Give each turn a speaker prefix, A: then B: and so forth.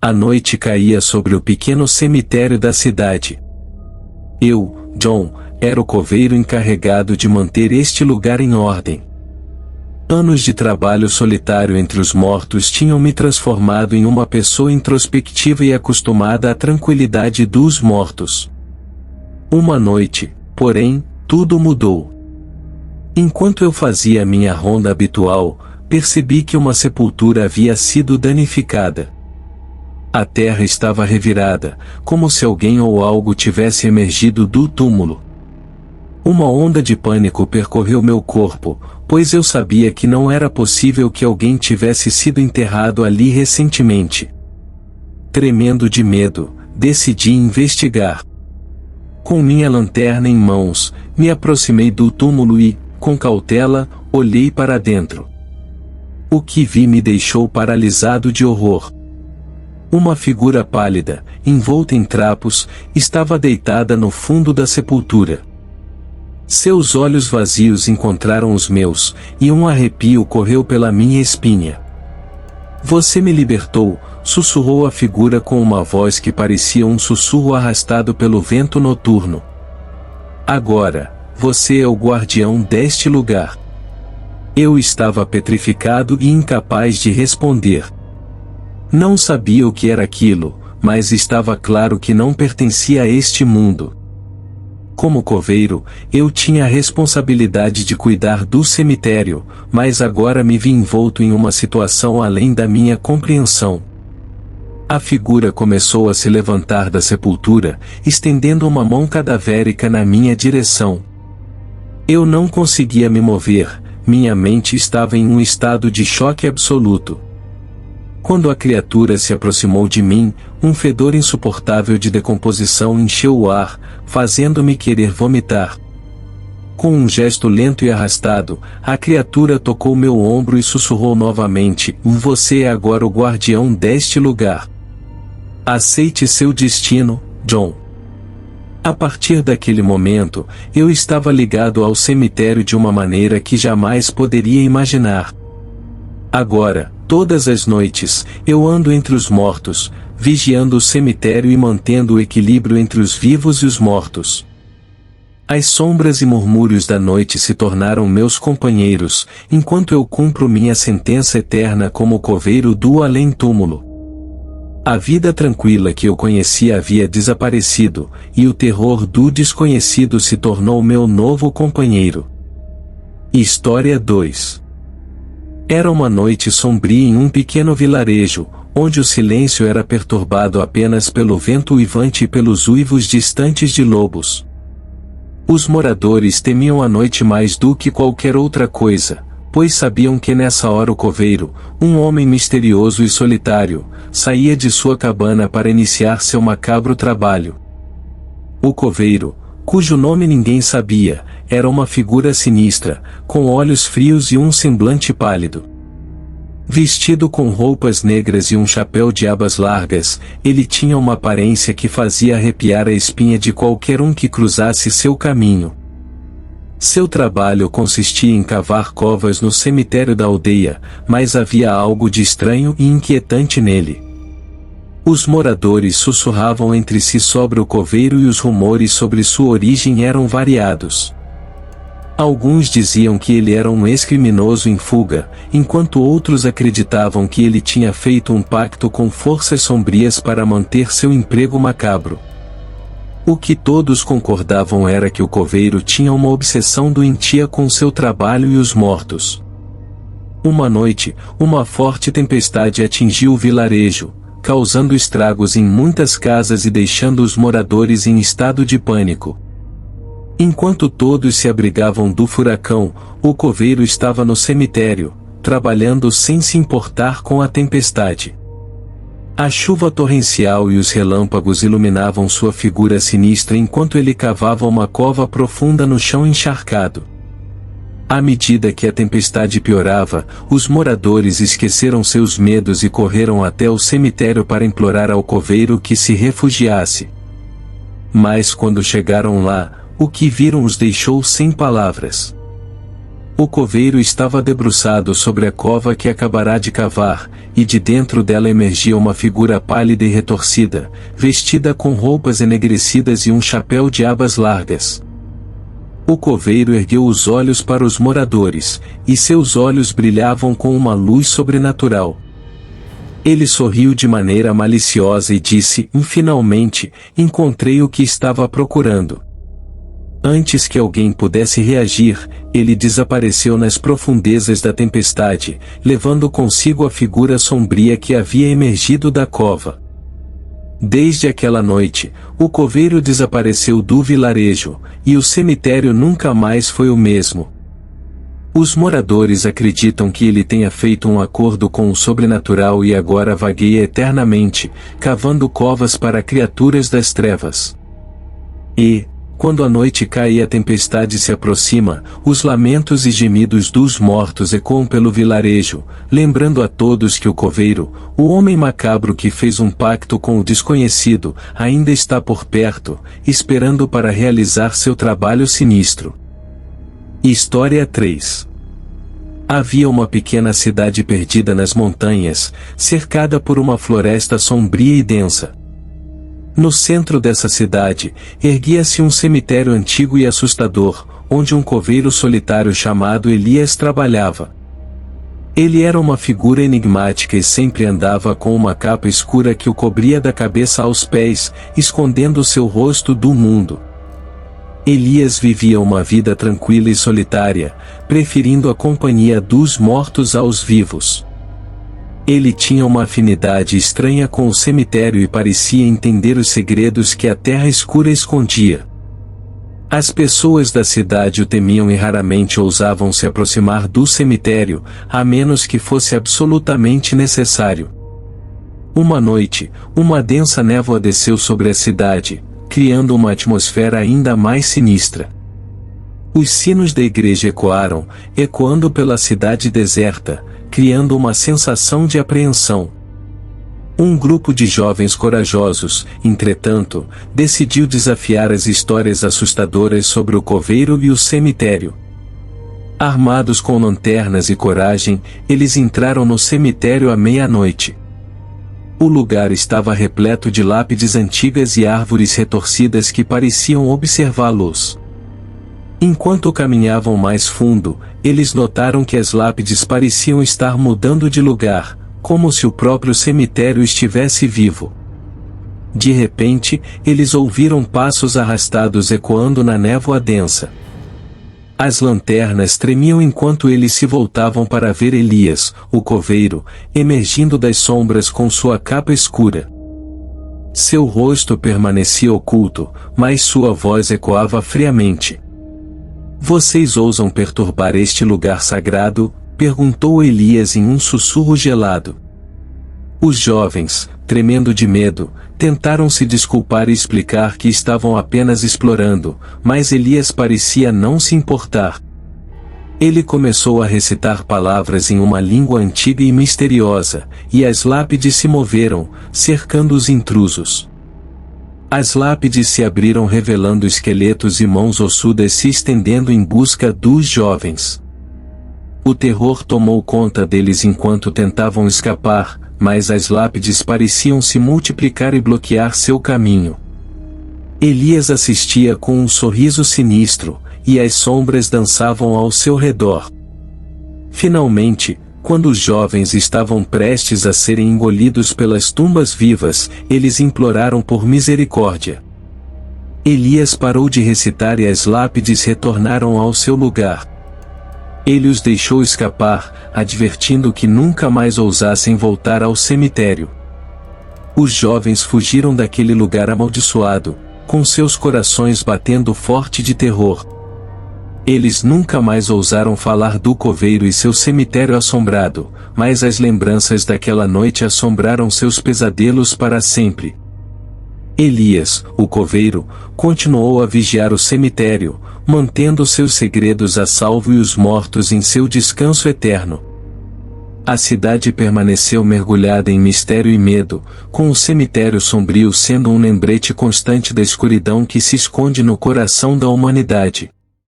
A: A noite caía sobre o pequeno cemitério da cidade. Eu, John, era o coveiro encarregado de manter este lugar em ordem. Anos de trabalho solitário entre os mortos tinham me transformado em uma pessoa introspectiva e acostumada à tranquilidade dos mortos. Uma noite, porém, tudo mudou. Enquanto eu fazia minha ronda habitual, percebi que uma sepultura havia sido danificada. A terra estava revirada, como se alguém ou algo tivesse emergido do túmulo. Uma onda de pânico percorreu meu corpo, pois eu sabia que não era possível que alguém tivesse sido enterrado ali recentemente. Tremendo de medo, decidi investigar. Com minha lanterna em mãos, me aproximei do túmulo e, com cautela, olhei para dentro. O que vi me deixou paralisado de horror. Uma figura pálida, envolta em trapos, estava deitada no fundo da sepultura. Seus olhos vazios encontraram os meus, e um arrepio correu pela minha espinha. "Você me libertou", sussurrou a figura com uma voz que parecia um sussurro arrastado pelo vento noturno. "Agora, você é o guardião deste lugar." Eu estava petrificado e incapaz de responder. Não sabia o que era aquilo, mas estava claro que não pertencia a este mundo. Como coveiro, eu tinha a responsabilidade de cuidar do cemitério, mas agora me vi envolto em uma situação além da minha compreensão. A figura começou a se levantar da sepultura, estendendo uma mão cadavérica na minha direção. Eu não conseguia me mover, minha mente estava em um estado de choque absoluto. Quando a criatura se aproximou de mim, um fedor insuportável de decomposição encheu o ar, fazendo-me querer vomitar. Com um gesto lento e arrastado, a criatura tocou meu ombro e sussurrou novamente: "Você é agora o guardião deste lugar. Aceite seu destino, John." A partir daquele momento, eu estava ligado ao cemitério de uma maneira que jamais poderia imaginar. Agora, todas as noites, eu ando entre os mortos, vigiando o cemitério e mantendo o equilíbrio entre os vivos e os mortos. As sombras e murmúrios da noite se tornaram meus companheiros, enquanto eu cumpro minha sentença eterna como coveiro do além-túmulo. A vida tranquila que eu conhecia havia desaparecido, e o terror do desconhecido se tornou meu novo companheiro. História 2. Era uma noite sombria em um pequeno vilarejo, onde o silêncio era perturbado apenas pelo vento uivante e pelos uivos distantes de lobos. Os moradores temiam a noite mais do que qualquer outra coisa, pois sabiam que nessa hora o coveiro, um homem misterioso e solitário, saía de sua cabana para iniciar seu macabro trabalho. O coveiro, cujo nome ninguém sabia, era uma figura sinistra, com olhos frios e um semblante pálido. Vestido com roupas negras e um chapéu de abas largas, ele tinha uma aparência que fazia arrepiar a espinha de qualquer um que cruzasse seu caminho. Seu trabalho consistia em cavar covas no cemitério da aldeia, mas havia algo de estranho e inquietante nele. Os moradores sussurravam entre si sobre o coveiro e os rumores sobre sua origem eram variados. Alguns diziam que ele era um ex-criminoso em fuga, enquanto outros acreditavam que ele tinha feito um pacto com forças sombrias para manter seu emprego macabro. O que todos concordavam era que o coveiro tinha uma obsessão doentia com seu trabalho e os mortos. Uma noite, uma forte tempestade atingiu o vilarejo, causando estragos em muitas casas e deixando os moradores em estado de pânico. Enquanto todos se abrigavam do furacão, o coveiro estava no cemitério, trabalhando sem se importar com a tempestade. A chuva torrencial e os relâmpagos iluminavam sua figura sinistra enquanto ele cavava uma cova profunda no chão encharcado. À medida que a tempestade piorava, os moradores esqueceram seus medos e correram até o cemitério para implorar ao coveiro que se refugiasse. Mas quando chegaram lá, o que viram os deixou sem palavras. O coveiro estava debruçado sobre a cova que acabará de cavar, e de dentro dela emergia uma figura pálida e retorcida, vestida com roupas enegrecidas e um chapéu de abas largas. O coveiro ergueu os olhos para os moradores, e seus olhos brilhavam com uma luz sobrenatural. Ele sorriu de maneira maliciosa e disse: finalmente, encontrei o que estava procurando. Antes que alguém pudesse reagir, ele desapareceu nas profundezas da tempestade, levando consigo a figura sombria que havia emergido da cova. Desde aquela noite, o coveiro desapareceu do vilarejo, e o cemitério nunca mais foi o mesmo. Os moradores acreditam que ele tenha feito um acordo com o sobrenatural e agora vagueia eternamente, cavando covas para criaturas das trevas. E, quando a noite cai e a tempestade se aproxima, os lamentos e gemidos dos mortos ecoam pelo vilarejo, lembrando a todos que o coveiro, o homem macabro que fez um pacto com o desconhecido, ainda está por perto, esperando para realizar seu trabalho sinistro. História 3. Havia uma pequena cidade perdida nas montanhas, cercada por uma floresta sombria e densa. No centro dessa cidade, erguia-se um cemitério antigo e assustador, onde um coveiro solitário chamado Elias trabalhava. Ele era uma figura enigmática e sempre andava com uma capa escura que o cobria da cabeça aos pés, escondendo seu rosto do mundo. Elias vivia uma vida tranquila e solitária, preferindo a companhia dos mortos aos vivos. Ele tinha uma afinidade estranha com o cemitério e parecia entender os segredos que a terra escura escondia. As pessoas da cidade o temiam e raramente ousavam se aproximar do cemitério, a menos que fosse absolutamente necessário. Uma noite, uma densa névoa desceu sobre a cidade, criando uma atmosfera ainda mais sinistra. Os sinos da igreja ecoaram, ecoando pela cidade deserta, criando uma sensação de apreensão. Um grupo de jovens corajosos, entretanto, decidiu desafiar as histórias assustadoras sobre o coveiro e o cemitério. Armados com lanternas e coragem, eles entraram no cemitério à meia-noite. O lugar estava repleto de lápides antigas e árvores retorcidas que pareciam observá-los. Enquanto caminhavam mais fundo, eles notaram que as lápides pareciam estar mudando de lugar, como se o próprio cemitério estivesse vivo. De repente, eles ouviram passos arrastados ecoando na névoa densa. As lanternas tremiam enquanto eles se voltavam para ver Elias, o coveiro, emergindo das sombras com sua capa escura. Seu rosto permanecia oculto, mas sua voz ecoava friamente. "Vocês ousam perturbar este lugar sagrado?" perguntou Elias em um sussurro gelado. Os jovens, tremendo de medo, tentaram se desculpar e explicar que estavam apenas explorando, mas Elias parecia não se importar. Ele começou a recitar palavras em uma língua antiga e misteriosa, e as lápides se moveram, cercando os intrusos. As lápides se abriram revelando esqueletos e mãos ossudas se estendendo em busca dos jovens. O terror tomou conta deles enquanto tentavam escapar, mas as lápides pareciam se multiplicar e bloquear seu caminho. Elias assistia com um sorriso sinistro, e as sombras dançavam ao seu redor. Finalmente, quando os jovens estavam prestes a serem engolidos pelas tumbas vivas, eles imploraram por misericórdia. Elias parou de recitar e as lápides retornaram ao seu lugar. Ele os deixou escapar, advertindo que nunca mais ousassem voltar ao cemitério. Os jovens fugiram daquele lugar amaldiçoado, com seus corações batendo forte de terror. Eles nunca mais ousaram falar do coveiro e seu cemitério assombrado, mas as lembranças daquela noite assombraram seus pesadelos para sempre. Elias, o coveiro, continuou a vigiar o cemitério, mantendo seus segredos a salvo e os mortos em seu descanso eterno. A cidade permaneceu mergulhada em mistério e medo, com o cemitério sombrio sendo um lembrete constante da escuridão que se esconde no coração da humanidade.